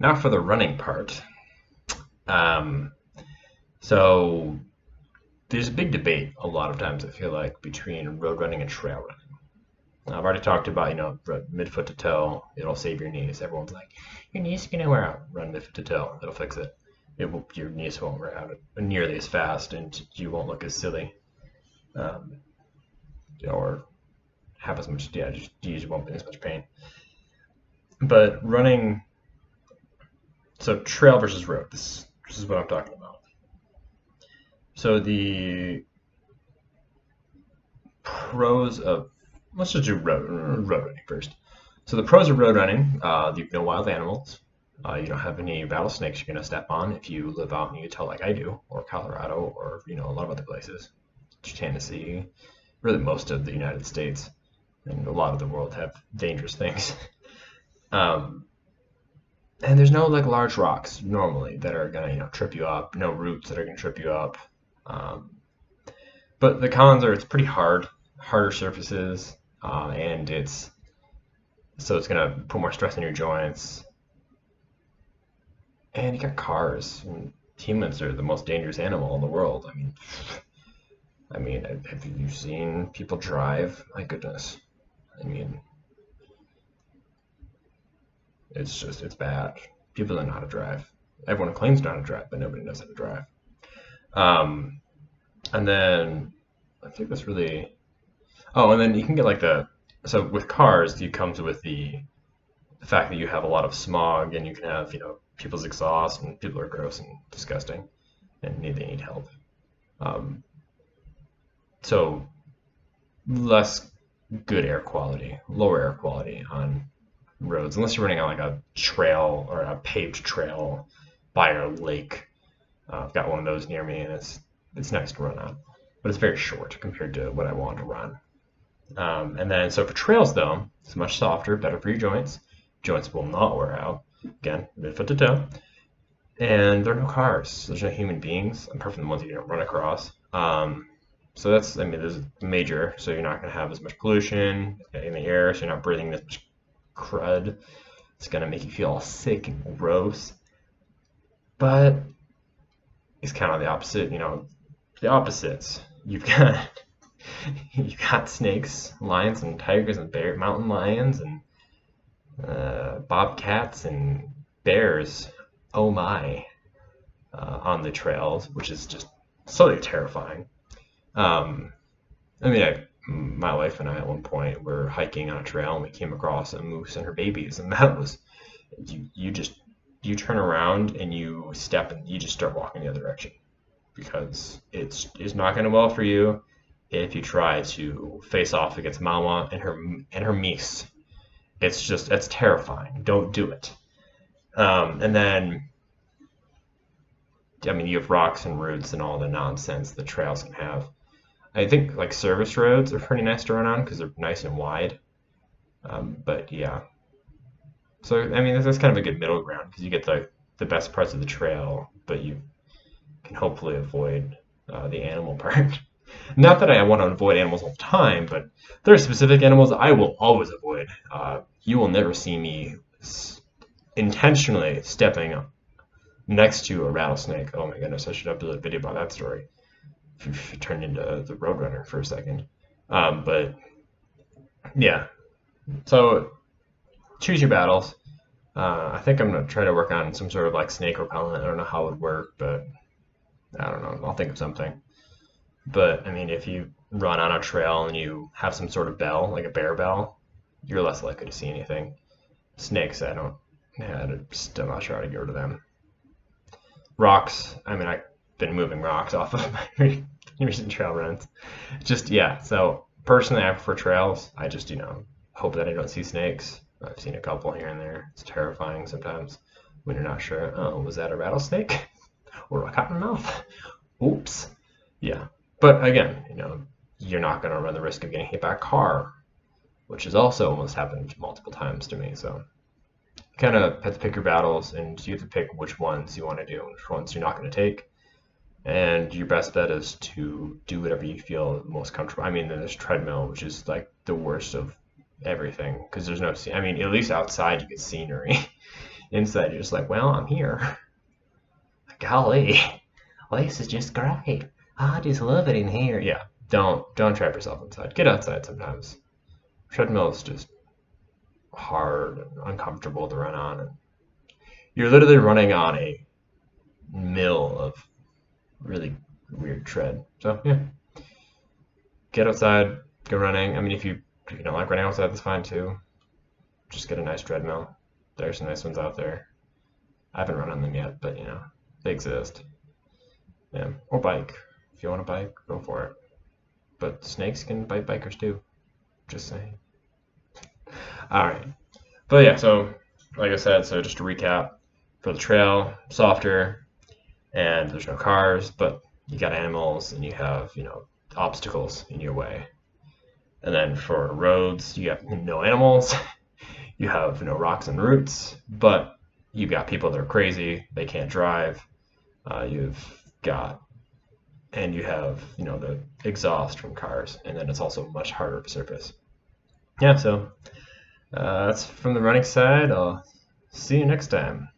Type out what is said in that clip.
Now for the running part. Um, so there's a big debate a lot of times, I feel like, between road running and trail running. I've already talked about, midfoot to toe, it'll save your knees. Everyone's like, your knees are gonna wear out. Run midfoot to toe, it'll fix it. Your knees won't wear out nearly as fast, and you won't look as silly, um, or have as much. Yeah, just you won't be in as much pain. But running, so trail versus road. This is what I'm talking about. So the pros of let's just do road running first. So the pros of road running, you have no wild animals. You don't have any rattlesnakes you're gonna step on if you live out in Utah like I do, or Colorado, or a lot of other places. Tennessee, really most of the United States and a lot of the world have dangerous things. Um, and there's no like large rocks normally that are gonna trip you up. No roots that are gonna trip you up. Um, but the cons are it's pretty harder surfaces, and it's gonna put more stress on your joints. And you got cars. And humans are the most dangerous animal in the world. I mean, have you seen people drive? My goodness. I mean, it's bad. People don't know how to drive. Everyone claims to know how to drive, but nobody knows how to drive. Um, and then I think that's really. Oh, and then you can get like so with cars, it comes with the fact that you have a lot of smog and you can have, people's exhaust and people are gross and disgusting and they need help. Um, so less good air quality, lower air quality on roads, unless you're running on like a trail or a paved trail by a lake. I've got one of those near me and it's nice to run on, but it's very short compared to what I want to run. And then so for trails though, it's much softer, better for your joints. Joints will not wear out. Again, midfoot to toe. And there are no cars. There's no human beings, apart from the ones you don't run across. So this is major. So you're not going to have as much pollution in the air. So you're not breathing this much crud. It's going to make you feel all sick and gross. But it's kind of the opposite. The opposites. You've got snakes, lions, and tigers, and mountain lions, and bobcats and bears. Oh my, on the trails, which is just so terrifying. Um, my wife and I at one point were hiking on a trail and we came across a moose and her babies, and that was you turn around and you step and you just start walking the other direction because it's not going to well for you if you try to face off against Mama and her meese. It's terrifying. Don't do it. And then, you have rocks and roots and all the nonsense the trails can have. I think like service roads are pretty nice to run on because they're nice and wide. But yeah, so that's kind of a good middle ground because you get the best parts of the trail, but you can hopefully avoid the animal part. Not that I want to avoid animals all the time, but there are specific animals I will always avoid. You will never see me intentionally stepping up next to a rattlesnake. Oh my goodness, I should upload a video about that story. If you turned into the Roadrunner for a second. But yeah, so choose your battles. I think I'm gonna try to work on some sort of like snake repellent. I don't know how it would work, but I don't know. I'll think of something. But if you run on a trail and you have some sort of bell, like a bear bell, you're less likely to see anything. Snakes, I'm not sure how to get rid of them. Rocks, I've been moving rocks off of my recent trail runs. Yeah. So personally, I prefer trails. I just, hope that I don't see snakes. I've seen a couple here and there. It's terrifying sometimes when you're not sure. Oh, was that a rattlesnake or a cottonmouth? Oops. Yeah. But again, you're not going to run the risk of getting hit by a car, which has also almost happened multiple times to me. So kind of have to pick your battles, and you have to pick which ones you want to do and which ones you're not going to take. And your best bet is to do whatever you feel most comfortable. There's treadmill, which is like the worst of everything because there's no, at least outside you get scenery. Inside, you're just like, well, I'm here. Golly, this is just great. I just love it in here. Yeah, don't trap yourself inside. Get outside sometimes. Treadmill is just hard and uncomfortable to run on. And you're literally running on a mill of really weird tread. So yeah, get outside, go running. I mean, if you don't like running outside, that's fine too. Just get a nice treadmill. There's some nice ones out there. I haven't run on them yet, but they exist. Yeah, or bike. If you want to bike, go for it. But snakes can bite bikers too. Just saying. All right. But yeah, so like I said, so just to recap, for the trail, softer, and there's no cars, but you got animals and you have, obstacles in your way. And then for roads, you have no animals, you have no rocks and roots, but you've got people that are crazy, they can't drive. You have, the exhaust from cars, and then it's also much harder to surface. Yeah, so that's from the running side. I'll see you next time.